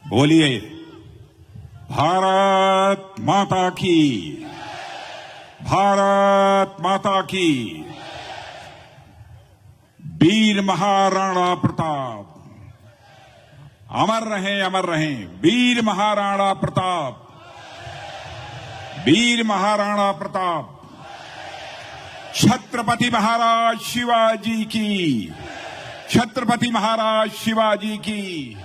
बोलिए भारत माता की, भारत माता की। वीर महाराणा प्रताप अमर रहें, अमर रहें। वीर महाराणा प्रताप, वीर महाराणा प्रताप। छत्रपति महाराज शिवाजी की, छत्रपति महाराज शिवाजी की,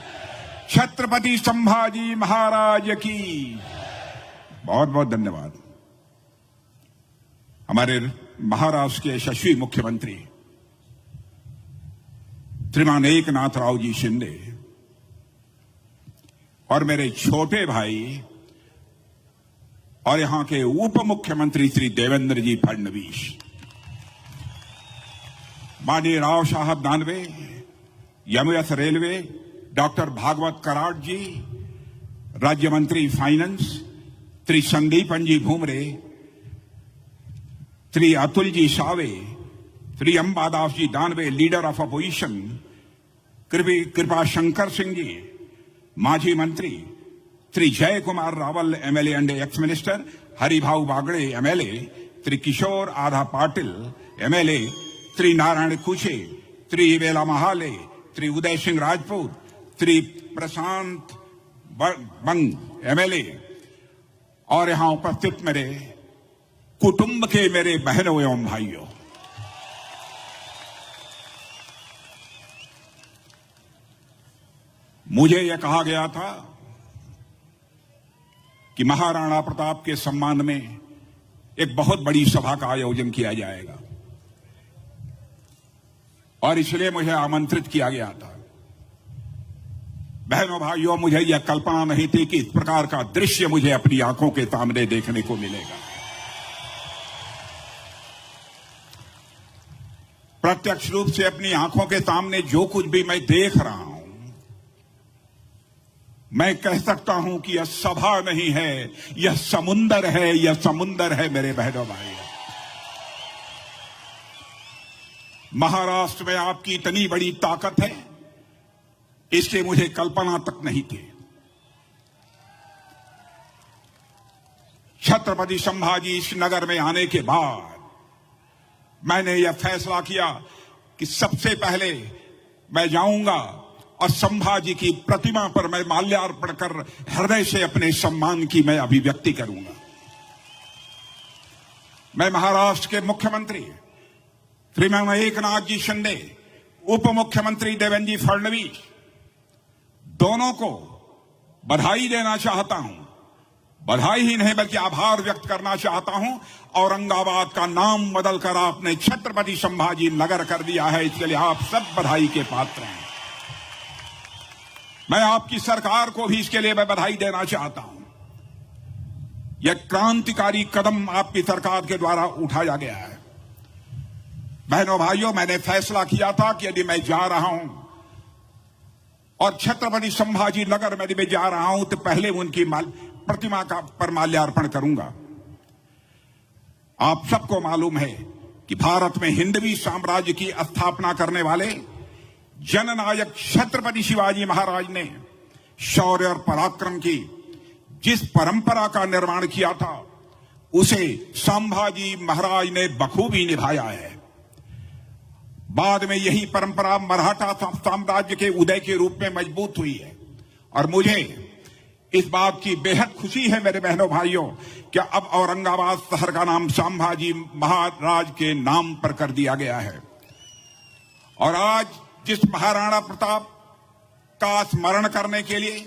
छत्रपति संभाजी महाराज की। बहुत बहुत धन्यवाद। हमारे महाराष्ट्र के यशस्वी मुख्यमंत्री श्रीमान एकनाथ राव जी शिंदे और मेरे छोटे भाई और यहां के उप मुख्यमंत्री श्री देवेंद्र जी फडणवीस, माननीय राव साहब दानवे, यमुना रेलवे डॉक्टर भागवत कराड़ जी, राज्य मंत्री finance Shri Sandipan ji Bhumre, Shri Atul ji Save, Shri Ambadas ji Danve leader of opposition, Kripa Shankar Singh ji माजी मंत्री, Shri Jay Kumar Rawal MLA and ex minister, Haribhau Bagade MLA, Shri Kishore आधा पाटिल एमएलए, श्री नारायण कुचे, श्री वेला महाले, श्री उदय सिंह राजपूत, श्री प्रशांत बंग एमएलए और यहां उपस्थित मेरे कुटुंब के मेरे बहनों एवं भाइयों, मुझे यह कहा गया था कि महाराणा प्रताप के सम्मान में एक बहुत बड़ी सभा का आयोजन किया जाएगा और इसलिए मुझे आमंत्रित किया गया था। बहनों भाइयों, मुझे यह कल्पना नहीं थी कि इस प्रकार का दृश्य मुझे अपनी आंखों के सामने देखने को मिलेगा। प्रत्यक्ष रूप से अपनी आंखों के सामने जो कुछ भी मैं देख रहा हूं, मैं कह सकता हूं कि यह सभा नहीं है, यह समुंदर है, यह समुंदर है मेरे बहनों भाइयों। महाराष्ट्र में आपकी इतनी बड़ी ताकत है, इसकी मुझे कल्पना तक नहीं थी। छत्रपति संभाजी इस नगर में आने के बाद मैंने यह फैसला किया कि सबसे पहले मैं जाऊंगा और संभाजी की प्रतिमा पर मैं माल्यार्पण कर हृदय से अपने सम्मान की मैं अभिव्यक्ति करूंगा। मैं महाराष्ट्र के मुख्यमंत्री श्रीमान एकनाथ जी शिंदे, उप मुख्यमंत्री देवेंद्र जी फडणवीस, दोनों को बधाई देना चाहता हूं। बधाई ही नहीं बल्कि आभार व्यक्त करना चाहता हूं। औरंगाबाद का नाम बदलकर आपने छत्रपति संभाजी नगर कर दिया है, इसके लिए आप सब बधाई के पात्र हैं। मैं आपकी सरकार को भी इसके लिए मैं बधाई देना चाहता हूं। यह क्रांतिकारी कदम आपकी सरकार के द्वारा उठाया गया है। बहनों भाइयों, मैंने फैसला किया था कि यदि मैं जा रहा हूं और छत्रपति संभाजी नगर में यदि मैं जा रहा हूं तो पहले उनकी प्रतिमा का पर माल्यार्पण करूंगा। आप सबको मालूम है कि भारत में हिंदवी साम्राज्य की स्थापना करने वाले जननायक छत्रपति शिवाजी महाराज ने शौर्य और पराक्रम की जिस परंपरा का निर्माण किया था, उसे संभाजी महाराज ने बखूबी निभाया है। बाद में यही परंपरा मराठा साम्राज्य के उदय के रूप में मजबूत हुई है और मुझे इस बात की बेहद खुशी है मेरे बहनों भाइयों कि अब औरंगाबाद शहर का नाम संभाजी महाराज के नाम पर कर दिया गया है। और आज जिस महाराणा प्रताप का स्मरण करने के लिए,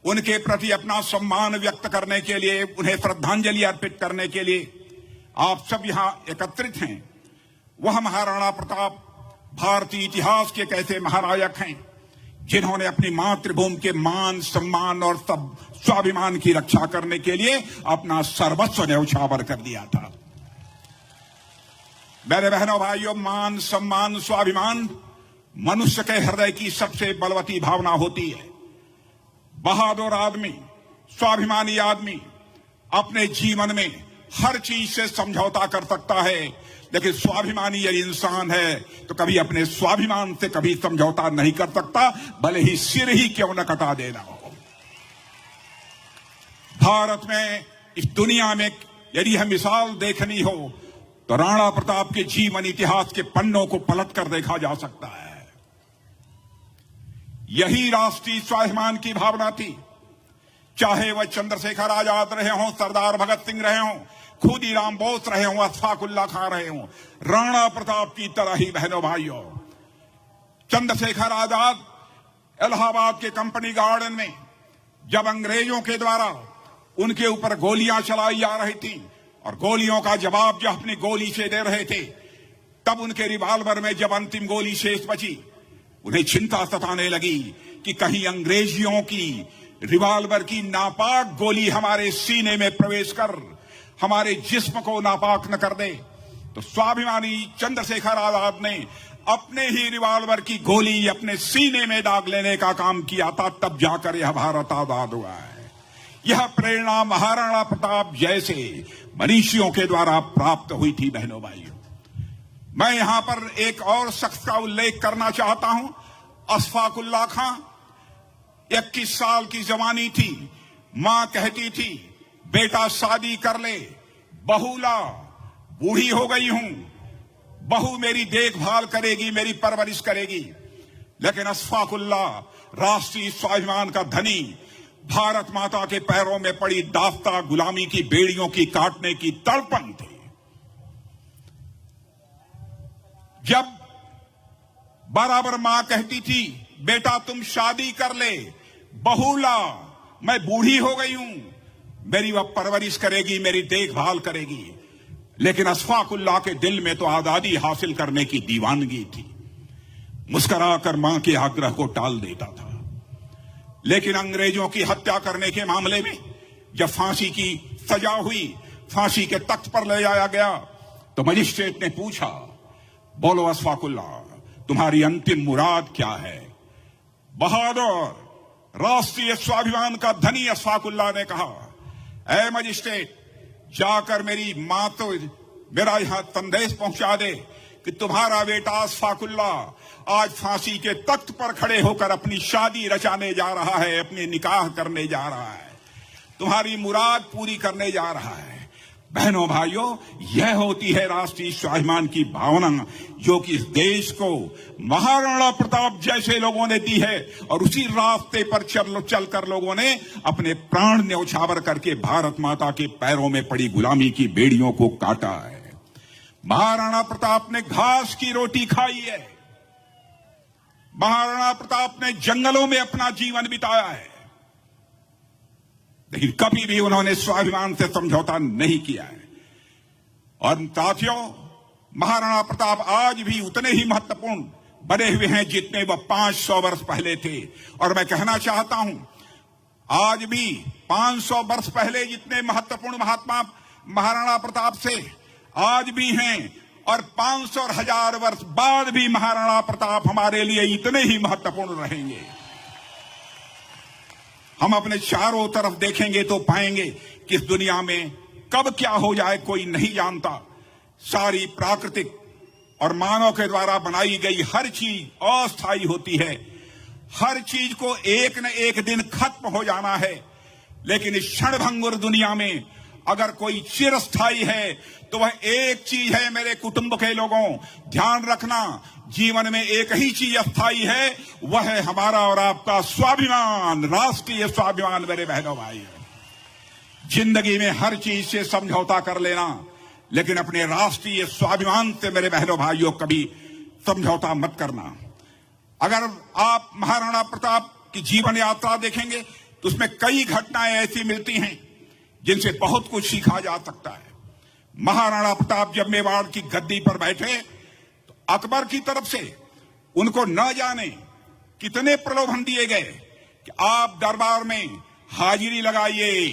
उनके प्रति अपना सम्मान व्यक्त करने के लिए, उन्हें श्रद्धांजलि अर्पित करने के लिए आप सब यहां एकत्रित हैं, वह महाराणा प्रताप भारतीय इतिहास के कैसे महानायक हैं जिन्होंने अपनी मातृभूमि के मान, सम्मान और स्वाभिमान की रक्षा करने के लिए अपना सर्वस्व न्यौछावर कर दिया था। मेरे बहनों भाइयों, मान, सम्मान, स्वाभिमान मनुष्य के हृदय की सबसे बलवती भावना होती है। बहादुर आदमी, स्वाभिमानी आदमी अपने जीवन में हर चीज से समझौता कर सकता है, लेकिन स्वाभिमानी यदि इंसान है तो कभी अपने स्वाभिमान से कभी समझौता नहीं कर सकता, भले ही सिर ही क्यों न कटा देना हो। भारत में, इस दुनिया में यदि यह मिसाल देखनी हो तो राणा प्रताप के जीवन इतिहास के पन्नों को पलट कर देखा जा सकता है। यही राष्ट्रीय स्वाभिमान की भावना थी, चाहे वह चंद्रशेखर आजाद रहे हों, सरदार भगत सिंह रहे हों, खुदीराम बोस रहे हों, अशफाकुल्ला खां रहे हों, राणा प्रताप की तरह ही बहनों भाइयों, चंद्रशेखर आजाद इलाहाबाद के कंपनी गार्डन में जब अंग्रेजों के द्वारा उनके ऊपर गोलियां चलाई जा रही थी और गोलियों का जवाब जो अपनी गोली से दे रहे थे, तब उनके रिवाल्वर में जब अंतिम गोली शेष बची, उन्हें चिंता सताने लगी कि कहीं अंग्रेजियों की रिवाल्वर की नापाक गोली हमारे सीने में प्रवेश कर हमारे जिस्म को नापाक न कर दे। तो स्वाभिमानी चंद्रशेखर आजाद ने अपने ही रिवाल्वर की गोली अपने सीने में दाग लेने का काम किया था, तब जाकर यह भारत आजाद हुआ है। यह प्रेरणा महाराणा प्रताप जैसे मनीषियों के द्वारा प्राप्त हुई थी। बहनों भाइयों, मैं यहां पर एक और शख्स का उल्लेख करना चाहता हूं, अशफाकुल्ला खां। 21 साल की जवानी थी, मां कहती थी बेटा शादी कर ले, बहू ला, बूढ़ी हो गई हूं, बहू मेरी देखभाल करेगी, मेरी परवरिश करेगी। लेकिन अशफाकुल्ला राष्ट्रीय स्वाभिमान का धनी भारत माता के पैरों में पड़ी दास्ता गुलामी की बेड़ियों की काटने की तड़पन थे। जब बराबर मां कहती थी बेटा तुम शादी कर ले, बहू ला, मैं बूढ़ी हो गई हूं, मेरी वह परवरिश करेगी, मेरी देखभाल करेगी। लेकिन अशफाकुल्ला के दिल में तो आजादी हासिल करने की दीवानगी थी। मुस्कुराकर मां के आग्रह को टाल देता था। लेकिन अंग्रेजों की हत्या करने के मामले में जब फांसी की सजा हुई, फांसी के तख्त पर ले जाया गया, तो मजिस्ट्रेट ने पूछा, बोलो अशफाकुल्ला, तुम्हारी अंतिम मुराद क्या है? बहादुर राष्ट्रीय स्वाभिमान का धनी अशफाकुल्ला ने कहा, ऐ मजिस्ट्रेट, जाकर मेरी मां तो मेरा यहां संदेश पहुंचा दे कि तुम्हारा बेटा अशफाकुल्ला आज फांसी के तख्त पर खड़े होकर अपनी शादी रचाने जा रहा है, अपने निकाह करने जा रहा है, तुम्हारी मुराद पूरी करने जा रहा है। बहनों भाइयों, यह होती है राष्ट्रीय स्वाभिमान की भावना, जो कि इस देश को महाराणा प्रताप जैसे लोगों ने दी है, और उसी रास्ते पर चलकर लोगों ने अपने प्राण न्यौछावर करके भारत माता के पैरों में पड़ी गुलामी की बेड़ियों को काटा है। महाराणा प्रताप ने घास की रोटी खाई है, महाराणा प्रताप ने जंगलों में अपना जीवन बिताया है, लेकिन कभी भी उन्होंने स्वाभिमान से समझौता नहीं किया है। और साथियों, महाराणा प्रताप आज भी उतने ही महत्वपूर्ण बने हुए हैं जितने वह 500 वर्ष पहले थे। और मैं कहना चाहता हूं, आज भी 500 वर्ष पहले जितने महत्वपूर्ण महात्मा महाराणा प्रताप से आज भी हैं, और 500 और 1000 वर्ष बाद भी महाराणा प्रताप हमारे लिए इतने ही महत्वपूर्ण रहेंगे। हम अपने चारों तरफ देखेंगे तो पाएंगे कि इस दुनिया में कब क्या हो जाए कोई नहीं जानता। सारी प्राकृतिक और मानव के द्वारा बनाई गई हर चीज अस्थायी होती है, हर चीज को एक न एक दिन खत्म हो जाना है। लेकिन इस क्षणभंगुर दुनिया में अगर कोई चिरस्थायी है तो वह एक चीज है, मेरे कुटुंब के लोगों, ध्यान रखना, जीवन में एक ही चीज अस्थायी है, वह है हमारा और आपका स्वाभिमान, राष्ट्रीय स्वाभिमान। मेरे बहनों भाई, जिंदगी में हर चीज से समझौता कर लेना, लेकिन अपने राष्ट्रीय स्वाभिमान से मेरे बहनों भाइयों कभी समझौता मत करना। अगर आप महाराणा प्रताप की जीवन यात्रा देखेंगे तो उसमें कई घटनाएं ऐसी मिलती हैं जिनसे बहुत कुछ सीखा जा सकता है। महाराणा प्रताप जब मेवाड़ की गद्दी पर बैठे तो अकबर की तरफ से उनको न जाने कितने प्रलोभन दिए गए कि आप दरबार में हाजिरी लगाइए,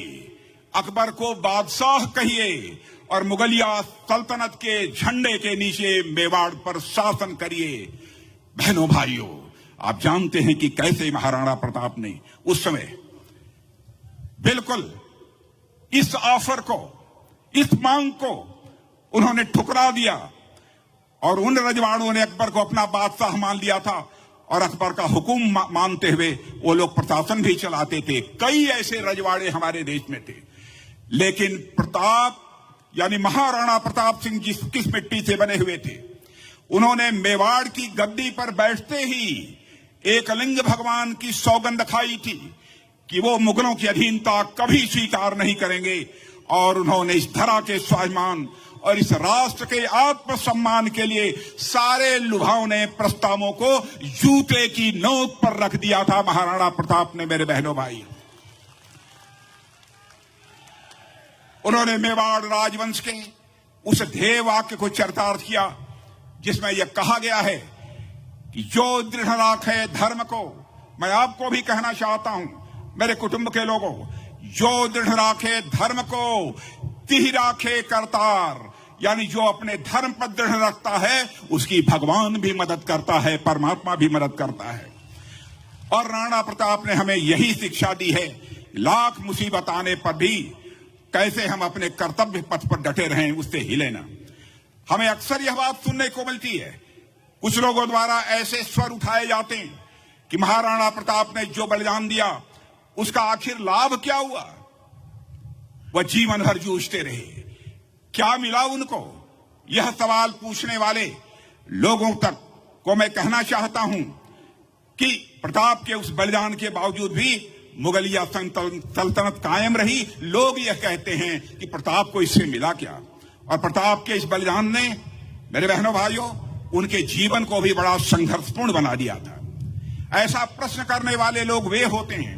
अकबर को बादशाह कहिए और मुगलिया सल्तनत के झंडे के नीचे मेवाड़ पर शासन करिए। बहनों भाइयों, आप जानते हैं कि कैसे महाराणा प्रताप ने उस समय बिल्कुल इस ऑफर को, इस मांग को उन्होंने ठुकरा दिया, और उन रजवाड़ों ने अकबर को अपना बादशाह मान लिया था और अकबर का हुक्म मानते हुए वो लोग प्रशासन भी चलाते थे। कई ऐसे रजवाड़े हमारे देश में थे, लेकिन प्रताप यानी महाराणा प्रताप सिंह जी किस मिट्टी से बने हुए थे। उन्होंने मेवाड़ की गद्दी पर बैठते ही एकलिंग भगवान की सौगंध खाई थी कि वो मुगलों की अधीनता कभी स्वीकार नहीं करेंगे, और उन्होंने इस धरा के स्वाभिमान और इस राष्ट्र के आत्मसम्मान के लिए सारे लुभावने प्रस्तावों को जूते की नोक पर रख दिया था महाराणा प्रताप ने। मेरे बहनों भाई, उन्होंने मेवाड़ राजवंश के उस ध्येय वाक्य को चरितार्थ किया जिसमें यह कहा गया है कि जो दृढ़ राखे धर्म को, मैं आपको भी कहना चाहता हूं मेरे कुटुंब के लोगों, जो दृढ़ राखे धर्म को तिहि राखे करतार, यानी जो अपने धर्म पर दृढ़ रखता है उसकी भगवान भी मदद करता है, परमात्मा भी मदद करता है। और राणा प्रताप ने हमें यही शिक्षा दी है, लाख मुसीबत आने पर भी कैसे हम अपने कर्तव्य पथ पर डटे रहें, उससे हिले ना। हमें अक्सर यह बात सुनने को मिलती है, कुछ लोगों द्वारा ऐसे स्वर उठाए जाते हैं कि महाराणा प्रताप ने जो बलिदान दिया उसका आखिर लाभ क्या हुआ। वह जीवन भर जूझते रहे, क्या मिला उनको। यह सवाल पूछने वाले लोगों तक को मैं कहना चाहता हूं कि प्रताप के उस बलिदान के बावजूद भी मुगलिया सल्तनत कायम रही। लोग यह कहते हैं कि प्रताप को इससे मिला क्या। और प्रताप के इस बलिदान ने मेरे बहनों भाइयों उनके जीवन को भी बड़ा संघर्षपूर्ण बना दिया था। ऐसा प्रश्न करने वाले लोग वे होते हैं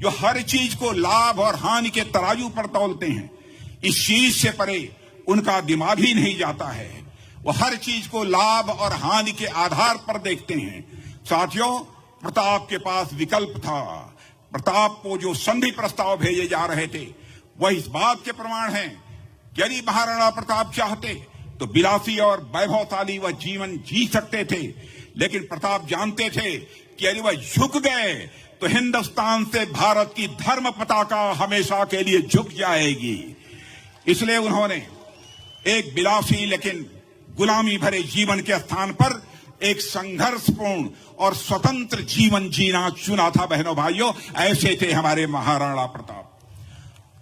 जो हर चीज को लाभ और हानि के तराजू पर तौलते हैं। इस चीज से परे उनका दिमाग ही नहीं जाता है, वो हर चीज को लाभ और हानि के आधार पर देखते हैं। साथियों, प्रताप के पास विकल्प था। प्रताप को जो संधि प्रस्ताव भेजे जा रहे थे वह इस बात के प्रमाण हैं कि यदि महाराणा प्रताप चाहते तो विलासी और वैभवशाली वह जीवन जी सकते थे, लेकिन प्रताप जानते थे कि यदि वह झुक गए तो हिंदुस्तान से भारत की धर्म पताका हमेशा के लिए झुक जाएगी। इसलिए उन्होंने एक विलासी लेकिन गुलामी भरे जीवन के स्थान पर एक संघर्षपूर्ण और स्वतंत्र जीवन जीना चुना था। बहनों भाइयों, ऐसे थे हमारे महाराणा प्रताप।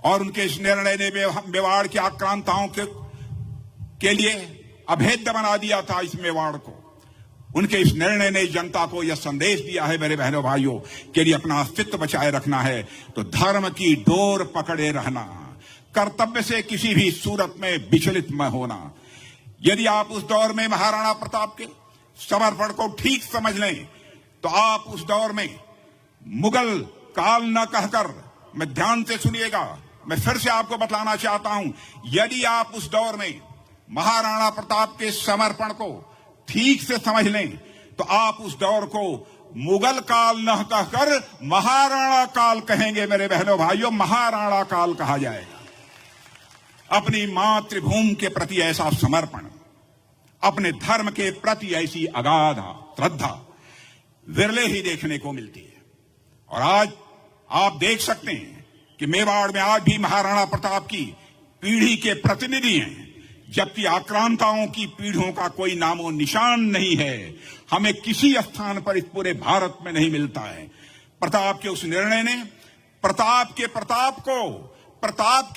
और उनके इस निर्णय ने मेवाड़ की आक्रांताओं के लिए अभेद्य बना दिया था इस मेवाड़ को। उनके इस निर्णय ने जनता को यह संदेश दिया है मेरे बहनों भाइयों कि यदि अपना अस्तित्व बचाए रखना है तो धर्म की डोर पकड़े रहना, कर्तव्य से किसी भी सूरत में विचलित न होना। यदि आप उस दौर में महाराणा प्रताप के समर्पण को ठीक समझ लें तो आप उस दौर में मुगल काल न कहकर, मैं ध्यान से सुनिएगा, मैं फिर से आपको बतलाना चाहता हूं, यदि आप उस दौर में महाराणा प्रताप के समर्पण को ठीक से समझ लें तो आप उस दौर को मुगल काल न कहकर महाराणा काल कहेंगे। मेरे बहनों भाइयों, महाराणा काल कहा जाएगा। अपनी मातृभूमि के प्रति ऐसा समर्पण, अपने धर्म के प्रति ऐसी अगाध श्रद्धा विरले ही देखने को मिलती है। और आज आप देख सकते हैं कि मेवाड़ में आज भी महाराणा प्रताप की पीढ़ी के प्रतिनिधि हैं, जबकि आक्रांताओं की पीढ़ियों का कोई नामो निशान नहीं है। हमें किसी स्थान पर इस पूरे भारत में नहीं मिलता है। प्रताप के उस निर्णय ने प्रताप के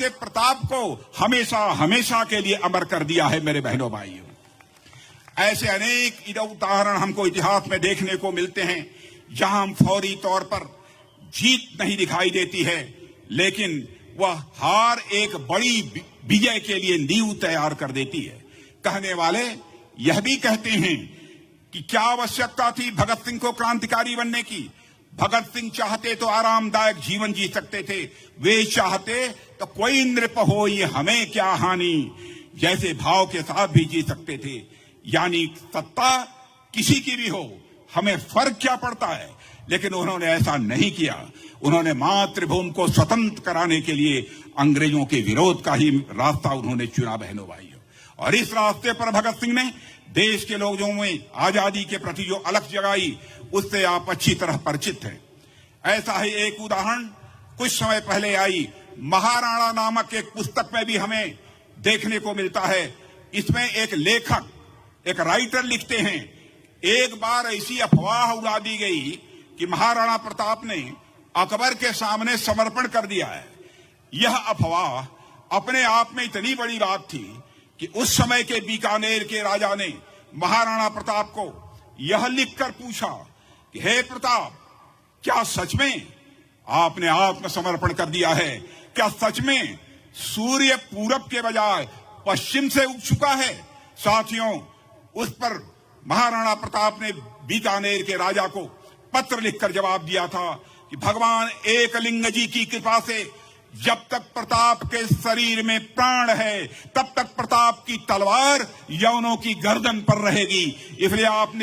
प्रताप को हमेशा हमेशा के लिए अमर कर दिया है। मेरे बहनों भाइयों, ऐसे अनेक उदाहरण हमको इतिहास में देखने को मिलते हैं जहां हम फौरी तौर पर जीत नहीं दिखाई देती है, लेकिन वह हार एक बड़ी विजय के लिए नींव तैयार कर देती है। कहने वाले यह भी कहते हैं कि क्या आवश्यकता थी भगत सिंह को क्रांतिकारी बनने की। भगत सिंह चाहते तो आरामदायक जीवन जी सकते थे, वे चाहते तो कोई नृप हो ये हमें क्या हानि जैसे भाव के साथ भी जी सकते थे। यानी सत्ता किसी की भी हो, हमें फर्क क्या पड़ता है। लेकिन उन्होंने ऐसा नहीं किया। उन्होंने मातृभूमि को स्वतंत्र कराने के लिए अंग्रेजों के विरोध का ही रास्ता उन्होंने चुना। बहनों भाइयों, और इस रास्ते पर भगत सिंह ने देश के लोगों में आजादी के प्रति जो अलख जगाई उससे आप अच्छी तरह परिचित हैं। ऐसा ही एक उदाहरण कुछ समय पहले आई महाराणा नामक एक पुस्तक में भी हमें देखने को मिलता है। इसमें एक लेखक, एक राइटर लिखते हैं एक बार ऐसी अफवाह उड़ा दी गई कि महाराणा प्रताप ने अकबर के सामने समर्पण कर दिया है। यह अफवाह अपने आप में इतनी बड़ी बात थी कि उस समय के बीकानेर के राजा ने महाराणा प्रताप को यह लिखकर पूछा कि हे प्रताप, क्या सच में आपने आत्मसमर्पण कर दिया है? क्या सच में सूर्य पूरब के बजाय पश्चिम से उग चुका है? साथियों, उस पर महाराणा प्रताप ने बीकानेर के राजा को पत्र लिखकर जवाब दिया था कि भगवान एकलिंग जी की कृपा से जब तक प्रताप के शरीर में प्राण है तब तक प्रताप की तलवार यवनों की गर्दन पर रहेगी। इसलिए आप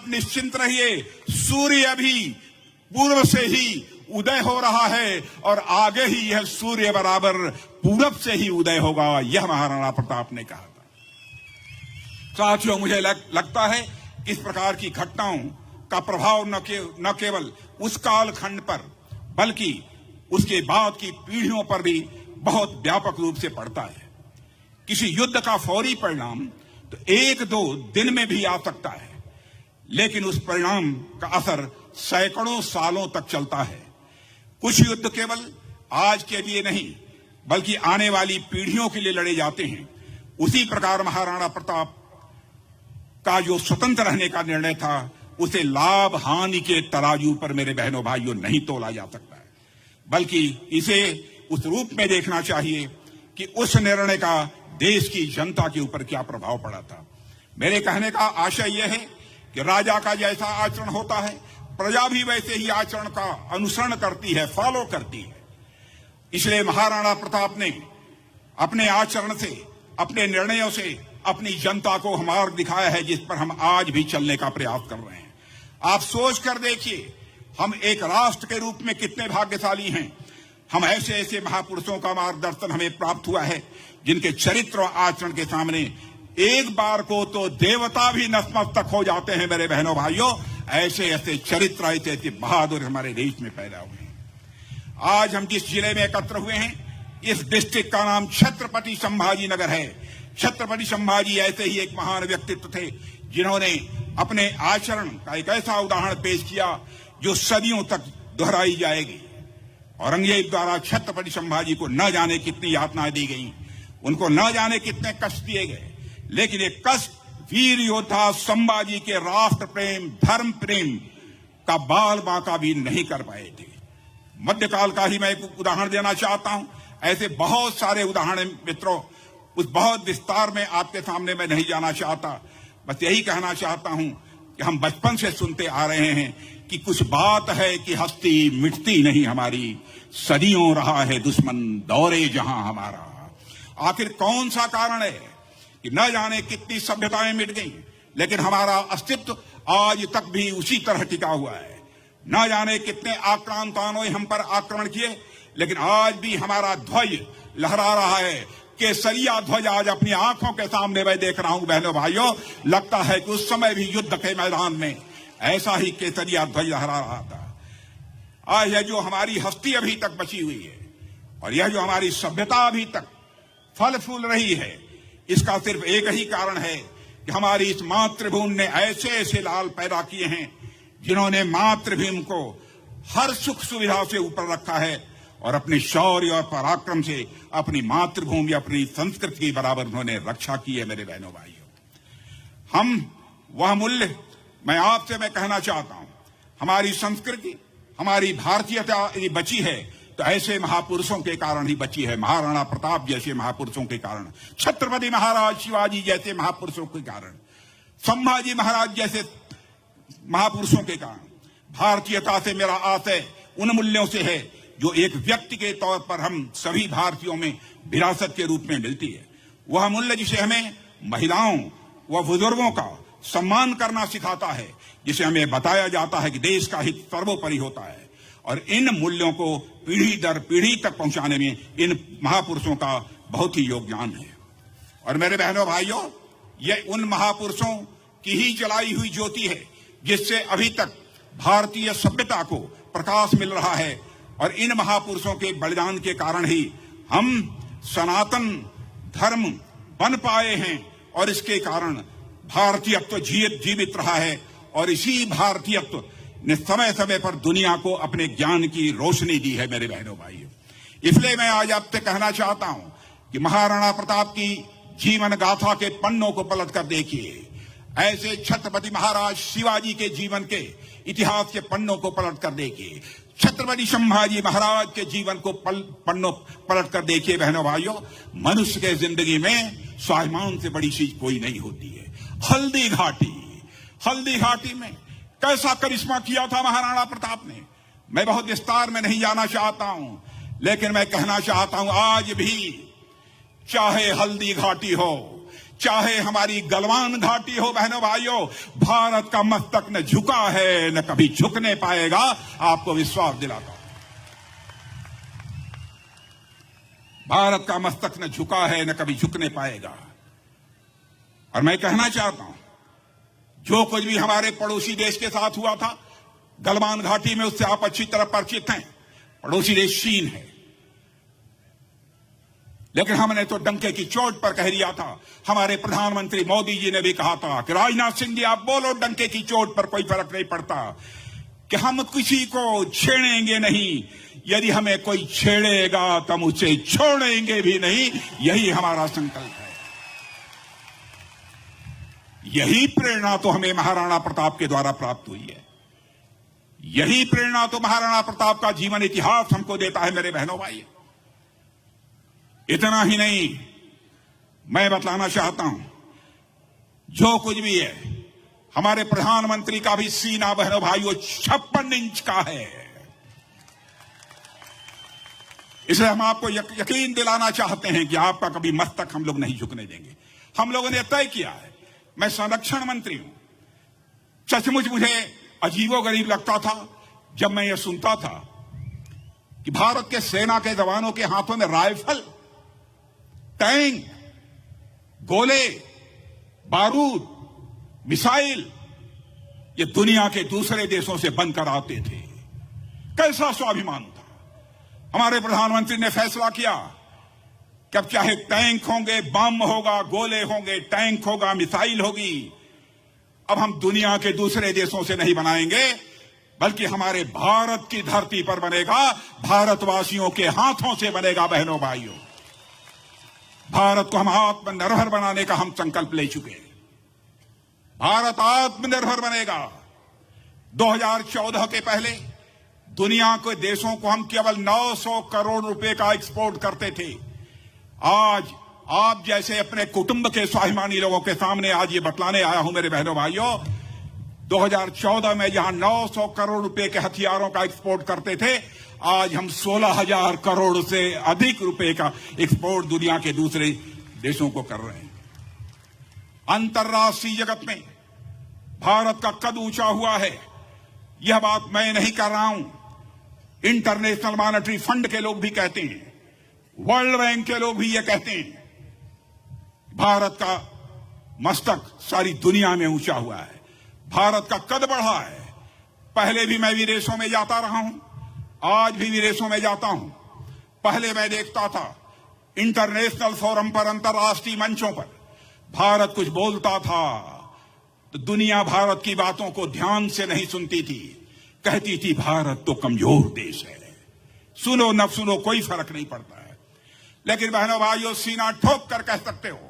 निश्चिंत रहिए, सूर्य अभी पूर्व से ही उदय हो रहा है और आगे ही यह सूर्य बराबर पूरब से ही उदय होगा। यह महाराणा प्रताप ने कहा था। साथियों, मुझे लगता है कि इस प्रकार की घटनाओं का प्रभाव न केवल उस कालखंड पर बल्कि उसके बाद की पीढ़ियों पर भी बहुत व्यापक रूप से पड़ता है। किसी युद्ध का फौरी परिणाम तो 1-2 दिन में भी आ सकता है, लेकिन उस परिणाम का असर सैकड़ों सालों तक चलता है। कुछ युद्ध केवल आज के लिए नहीं बल्कि आने वाली पीढ़ियों के लिए लड़े जाते हैं। उसी प्रकार महाराणा प्रताप का जो स्वतंत्र रहने का निर्णय था उसे लाभ हानि के तराजू पर मेरे बहनों भाइयों नहीं तोला जा सकता है, बल्कि इसे उस रूप में देखना चाहिए कि उस निर्णय का देश की जनता के ऊपर क्या प्रभाव पड़ा था। मेरे कहने का आशय यह है कि राजा का जैसा आचरण होता है प्रजा भी वैसे ही आचरण का अनुसरण करती है, फॉलो करती है। इसलिए महाराणा प्रताप ने अपने आचरण से, अपने निर्णयों से अपनी जनता को मार्ग दिखाया है जिस पर हम आज भी चलने का प्रयास कर रहे हैं। आप सोच कर देखिए, हम एक राष्ट्र के रूप में कितने भाग्यशाली हैं। हम ऐसे महापुरुषों का मार्गदर्शन हमें प्राप्त हुआ है जिनके चरित्र और आचरण के सामने एक बार को तो देवता भी नतमस्तक हो जाते हैं। मेरे बहनों भाइयों, ऐसे चरित्र, ऐसे बहादुर हमारे देश में पैदा हुए हैं। आज हम जिस जिले में एकत्र हुए हैं, इस डिस्ट्रिक्ट का नाम छत्रपति संभाजी नगर है। छत्रपति संभाजी ऐसे ही एक महान व्यक्तित्व थे जिन्होंने अपने आचरण का एक ऐसा उदाहरण पेश किया जो सदियों तक दोहराई जाएगी। औरंगजेब द्वारा छत्रपति संभाजी को न जाने कितनी यातनाएं दी गई, उनको न जाने कितने कष्ट दिए गए, लेकिन ये कष्ट वीर योद्धा संभाजी के राष्ट्र प्रेम, धर्म प्रेम का बाल बांका भी नहीं कर पाए थे। मध्यकाल का ही मैं एक उदाहरण देना चाहता हूं। ऐसे बहुत सारे उदाहरण मित्रों, उस बहुत विस्तार में आपके सामने मैं नहीं जाना चाहता। बस यही कहना चाहता हूं कि हम बचपन से सुनते आ रहे हैं कि कुछ बात है कि हस्ती मिटती नहीं हमारी, सदियों रहा है दुश्मन दौरे जहां हमारा। आखिर कौन सा कारण है कि न जाने कितनी सभ्यताएं मिट गई, लेकिन हमारा अस्तित्व आज तक भी उसी तरह टिका हुआ है। न जाने कितने आक्रांताओं ने हम पर आक्रमण किए, लेकिन आज भी हमारा ध्वज लहरा रहा है। केसरिया ध्वज आज अपनी आंखों के सामने मैं देख रहा हूं। बहनों भाइयों, लगता है कि उस समय भी युद्ध के मैदान में ऐसा ही केसरिया ध्वज लहरा रहा था। आज यह जो हमारी हस्ती अभी तक बची हुई है और यह जो हमारी सभ्यता अभी तक फल फूल रही है, इसका सिर्फ एक ही कारण है कि हमारी इस मातृभूमि ने ऐसे लाल पैदा किए हैं जिन्होंने मातृभूमि को हर सुख सुविधा से ऊपर रखा है और अपने शौर्य और पराक्रम से अपनी मातृभूमि, अपनी संस्कृति की बराबर उन्होंने रक्षा की है। मेरे बहनों भाइयों, हम वह मूल्य मैं कहना चाहता हूं, हमारी संस्कृति, हमारी भारतीयता यदि बची है तो ऐसे महापुरुषों के कारण ही बची है। महाराणा प्रताप जैसे महापुरुषों के कारण, छत्रपति महाराज शिवाजी जैसे महापुरुषों के कारण, संभाजी महाराज जैसे महापुरुषों के कारण। भारतीयता से मेरा आशय उन मूल्यों से है जो एक व्यक्ति के तौर पर हम सभी भारतीयों में विरासत के रूप में मिलती है। वह मूल्य जिसे हमें महिलाओं व बुजुर्गों का सम्मान करना सिखाता है, जिसे हमें बताया जाता है कि देश का हित सर्वोपरि होता है। और इन मूल्यों को पीढ़ी दर पीढ़ी तक पहुंचाने में इन महापुरुषों का बहुत ही योगदान है। और मेरे बहनों भाइयों, ये उन महापुरुषों की ही जलाई हुई ज्योति है जिससे अभी तक भारतीय सभ्यता को प्रकाश मिल रहा है। और इन महापुरुषों के बलिदान के कारण ही हम सनातन धर्म बन पाए हैं और इसके कारण भारतीयत्व जीवित रहा है और इसी भारतीयत्व ने समय समय पर दुनिया को अपने ज्ञान की रोशनी दी है मेरे बहनों भाइयों। इसलिए मैं आज आपसे कहना चाहता हूं कि महाराणा प्रताप की जीवन गाथा के पन्नों को पलट कर देखिए। ऐसे छत्रपति महाराज शिवाजी के जीवन के इतिहास के पन्नों को पलट कर देखिए। छत्रपति संभाजी महाराज के जीवन को पन्नों पलट कर देखिए बहनों भाइयों। मनुष्य के जिंदगी में स्वाभिमान से बड़ी चीज कोई नहीं होती है। हल्दी घाटी में कैसा करिश्मा किया था महाराणा प्रताप ने, मैं बहुत विस्तार में नहीं जाना चाहता हूं, लेकिन मैं कहना चाहता हूं आज भी चाहे हल्दी घाटी हो, चाहे हमारी गलवान घाटी हो बहनों भाइयों, भारत का मस्तक न झुका है न कभी झुकने पाएगा। आपको विश्वास दिलाता हूं, भारत का मस्तक न झुका है न कभी झुकने पाएगा। और मैं कहना चाहता हूं जो कुछ भी हमारे पड़ोसी देश के साथ हुआ था गलवान घाटी में, उससे आप अच्छी तरह परिचित हैं। पड़ोसी देश चीन है, लेकिन हमने तो डंके की चोट पर कह दिया था। हमारे प्रधानमंत्री मोदी जी ने भी कहा था कि राजनाथ सिंह जी आप बोलो, डंके की चोट पर कोई फर्क नहीं पड़ता, कि हम किसी को छेड़ेंगे नहीं, यदि हमें कोई छेड़ेगा तो हम उसे छोड़ेंगे भी नहीं। यही हमारा संकल्प है। यही प्रेरणा तो हमें महाराणा प्रताप के द्वारा प्राप्त हुई है। यही प्रेरणा तो महाराणा प्रताप का जीवन इतिहास हमको देता है मेरे बहनों भाई। इतना ही नहीं, मैं बतलाना चाहता हूं जो कुछ भी है, हमारे प्रधानमंत्री का भी सीना बहनों भाइयों 56 इंच का है। इसलिए हम आपको यकीन दिलाना चाहते हैं कि आपका कभी मस्तक हम लोग नहीं झुकने देंगे। हम लोगों ने तय किया है। मैं संरक्षण मंत्री हूं। सचमुच मुझे अजीबोगरीब लगता था जब मैं ये सुनता था कि भारत के सेना के जवानों के हाथों में राइफल, टैंक, गोले, बारूद, मिसाइल ये दुनिया के दूसरे देशों से बनकर आते थे। कैसा स्वाभिमान था। हमारे प्रधानमंत्री ने फैसला किया कि अब चाहे टैंक होंगे, बम होगा, गोले होंगे, टैंक होगा, मिसाइल होगी, अब हम दुनिया के दूसरे देशों से नहीं बनाएंगे, बल्कि हमारे भारत की धरती पर बनेगा, भारतवासियों के हाथों से बनेगा। बहनों भाइयों, भारत को हम आत्मनिर्भर बनाने का हम संकल्प ले चुके हैं। भारत आत्मनिर्भर बनेगा। 2014 के पहले दुनिया के देशों को हम केवल 900 करोड़ रुपए का एक्सपोर्ट करते थे। आज आप जैसे अपने कुटुंब के स्वाभिमानी लोगों के सामने आज ये बतलाने आया हूं मेरे बहनों भाइयों, 2014 में जहां 900 करोड़ रुपए के हथियारों का एक्सपोर्ट करते थे, आज हम 16,000 करोड़ से अधिक रुपए का एक्सपोर्ट दुनिया के दूसरे देशों को कर रहे हैं। अंतर्राष्ट्रीय जगत में भारत का कद ऊंचा हुआ है। यह बात मैं नहीं कर रहा हूं, इंटरनेशनल मॉनेटरी फंड के लोग भी कहते हैं, वर्ल्ड बैंक के लोग भी ये कहते हैं। भारत का मस्तक सारी दुनिया में ऊंचा हुआ है, भारत का कद बढ़ा है। पहले भी मैं विदेशों में जाता रहा हूं, आज भी विदेशों में जाता हूं। पहले मैं देखता था इंटरनेशनल फोरम पर, अंतर्राष्ट्रीय मंचों पर भारत कुछ बोलता था तो दुनिया भारत की बातों को ध्यान से नहीं सुनती थी, कहती थी भारत तो कमजोर देश है, सुनो न सुनो कोई फर्क नहीं पड़ता है। लेकिन बहनों भाइयों, सीना ठोक कर कह सकते हो,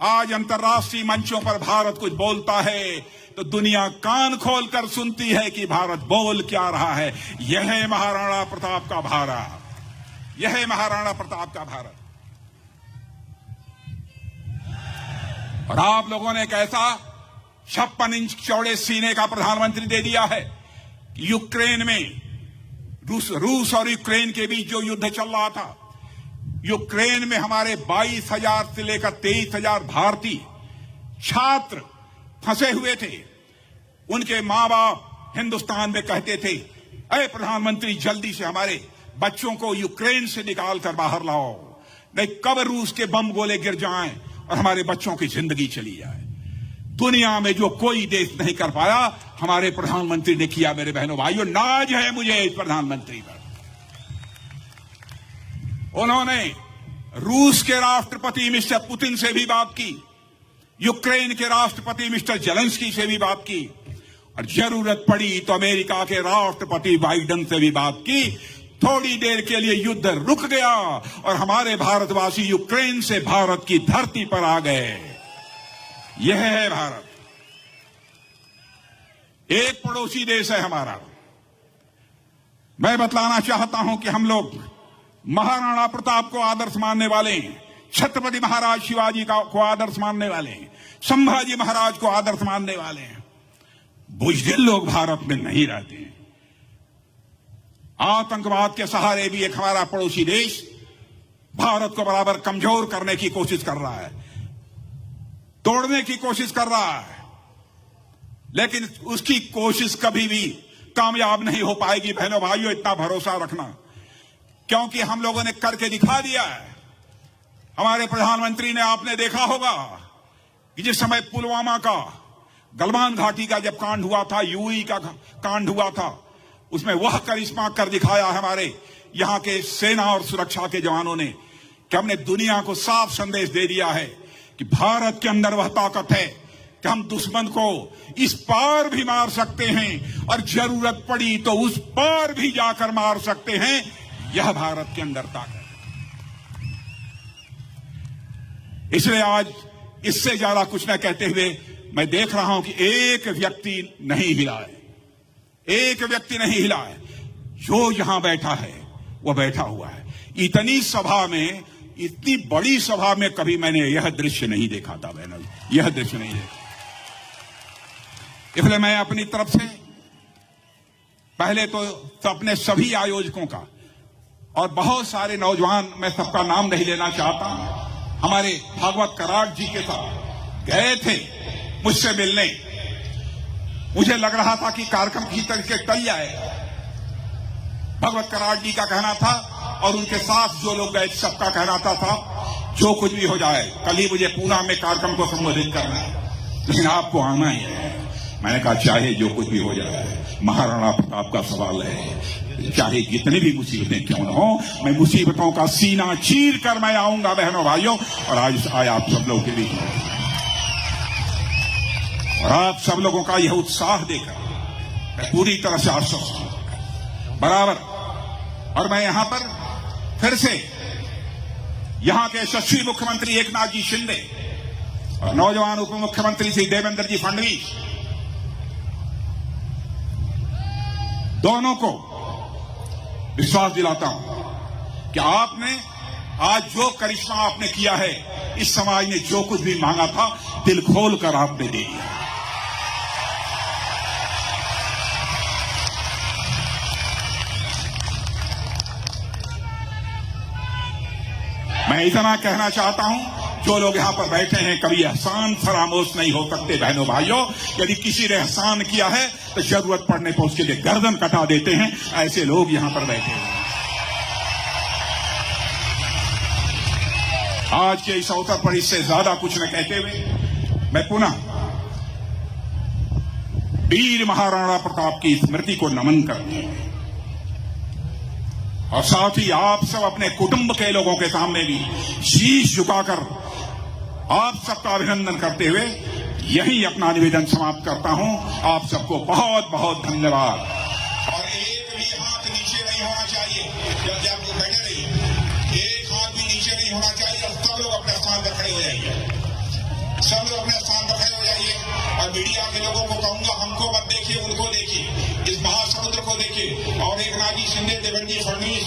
आज अंतर्राष्ट्रीय मंचों पर भारत कुछ बोलता है तो दुनिया कान खोलकर सुनती है कि भारत बोल क्या रहा है। यह है महाराणा प्रताप का भारत, यह है महाराणा प्रताप का भारत। और आप लोगों ने एक ऐसा 56 इंच चौड़े सीने का प्रधानमंत्री दे दिया है। यूक्रेन में रूस और यूक्रेन के बीच जो युद्ध चल रहा था, यूक्रेन में हमारे 22,000 से लेकर 23,000 भारतीय छात्र फंसे हुए थे। उनके मां बाप हिंदुस्तान में कहते थे, अरे प्रधानमंत्री जल्दी से हमारे बच्चों को यूक्रेन से निकाल कर बाहर लाओ, नहीं कब रूस के बम गोले गिर जाएं और हमारे बच्चों की जिंदगी चली जाए। दुनिया में जो कोई देश नहीं कर पाया, हमारे प्रधानमंत्री ने किया। मेरे बहनों भाइयों, नाज है मुझे इस प्रधानमंत्री पर। उन्होंने रूस के राष्ट्रपति मिस्टर पुतिन से भी बात की, यूक्रेन के राष्ट्रपति मिस्टर जेलेंस्की से भी बात की और जरूरत पड़ी तो अमेरिका के राष्ट्रपति बाइडेन से भी बात की। थोड़ी देर के लिए युद्ध रुक गया और हमारे भारतवासी यूक्रेन से भारत की धरती पर आ गए। यह है भारत, एक पड़ोसी देश है हमारा। मैं बतलाना चाहता हूं कि हम लोग महाराणा प्रताप को आदर्श मानने वाले हैं, छत्रपति महाराज शिवाजी को आदर्श मानने वाले हैं, संभाजी महाराज को आदर्श मानने वाले हैं। बुजदिल लोग भारत में नहीं रहते हैं। आतंकवाद के सहारे भी एक हमारा पड़ोसी देश भारत को बराबर कमजोर करने की कोशिश कर रहा है, तोड़ने की कोशिश कर रहा है, लेकिन उसकी कोशिश कभी भी कामयाब नहीं हो पाएगी। बहनों भाइयों, इतना भरोसा रखना, क्योंकि हम लोगों ने करके दिखा दिया है। हमारे प्रधानमंत्री ने, आपने देखा होगा कि जिस समय पुलवामा का, गलवान घाटी का जब कांड हुआ था, यूई का कांड हुआ था, उसमें वह करिश्मा कर दिखाया हमारे यहां के सेना और सुरक्षा के जवानों ने कि हमने दुनिया को साफ संदेश दे दिया है कि भारत के अंदर वह ताकत है कि हम दुश्मन को इस पार भी मार सकते हैं और जरूरत पड़ी तो उस पार भी जाकर मार सकते हैं। यह भारत के अंदर ताकत है। इसलिए आज इससे ज्यादा कुछ न कहते हुए मैं देख रहा हूं कि एक व्यक्ति नहीं हिला है, एक व्यक्ति नहीं हिला है। जो यहां बैठा है वह बैठा हुआ है। इतनी सभा में, इतनी बड़ी सभा में कभी मैंने यह दृश्य नहीं देखा था बहनों, यह दृश्य नहीं देखा। इसलिए मैं अपनी तरफ से पहले तो अपने सभी आयोजकों का और बहुत सारे नौजवान, मैं सबका नाम नहीं लेना चाहता, हमारे भागवत कराड़ जी के साथ गए थे मुझसे मिलने। मुझे लग रहा था कि कार्यक्रम की तरीके टल जाएगा। भगवत कराड़ जी का कहना था और उनके साथ जो लोग गए सबका कहना था जो कुछ भी हो जाए, कल ही मुझे पूना में कार्यक्रम को संबोधित करना है, लेकिन आपको आना ही है। मैंने कहा चाहे जो कुछ भी हो जाए, महाराणा प्रताप का सवाल है, चाहे जितनी भी मुसीबतें क्यों न हो, मैं मुसीबतों का सीना चीर कर मैं आऊंगा बहनों भाइयों। और आज आप सब लोगों के बीच में, और आप सब लोगों का यह उत्साह देखकर मैं पूरी तरह से आश्वस्त हूं बराबर। और मैं यहां पर फिर से यहां के यशस्वी मुख्यमंत्री एकनाथ जी शिंदे और नौजवान उप मुख्यमंत्री श्री देवेंद्र जी फडणवीस, दोनों को विश्वास दिलाता हूं कि आपने आज जो करिश्मा आपने किया है, इस समाज ने जो कुछ भी मांगा था दिल खोल कर आपने दे दिया। मैं इतना कहना चाहता हूं, जो लोग यहां पर बैठे हैं कभी एहसान फरामोश नहीं हो सकते बहनों भाइयों। यदि किसी ने एहसान किया है तो जरूरत पड़ने पर उसके लिए गर्दन कटा देते हैं। ऐसे लोग यहां पर बैठे हैं। आज के इस अवसर पर इससे ज्यादा कुछ न कहते हुए मैं पुनः वीर महाराणा प्रताप की स्मृति को नमन करता हूं और साथ ही आप सब अपने कुटुंब के लोगों के सामने भी शीश झुकाकर आप सबका अभिनंदन करते हुए यही अपना निवेदन समाप्त करता हूं। आप सबको बहुत बहुत धन्यवाद। और एक भी हाथ नीचे नहीं होना चाहिए, जब आप लोग बैठे रहिए, एक हाथ भी नीचे नहीं होना चाहिए और सब लोग अपने स्थान पर खड़े हो जाइए, सब लोग अपने स्थान पर खड़े हो जाइए। और मीडिया के लोगों को कहूंगा, हमको मत देखिए, उनको देखिए, इस महासमुद्र को देखिए। और एकनाथ जी शिंदे, देवेंद्र जी फडणवीस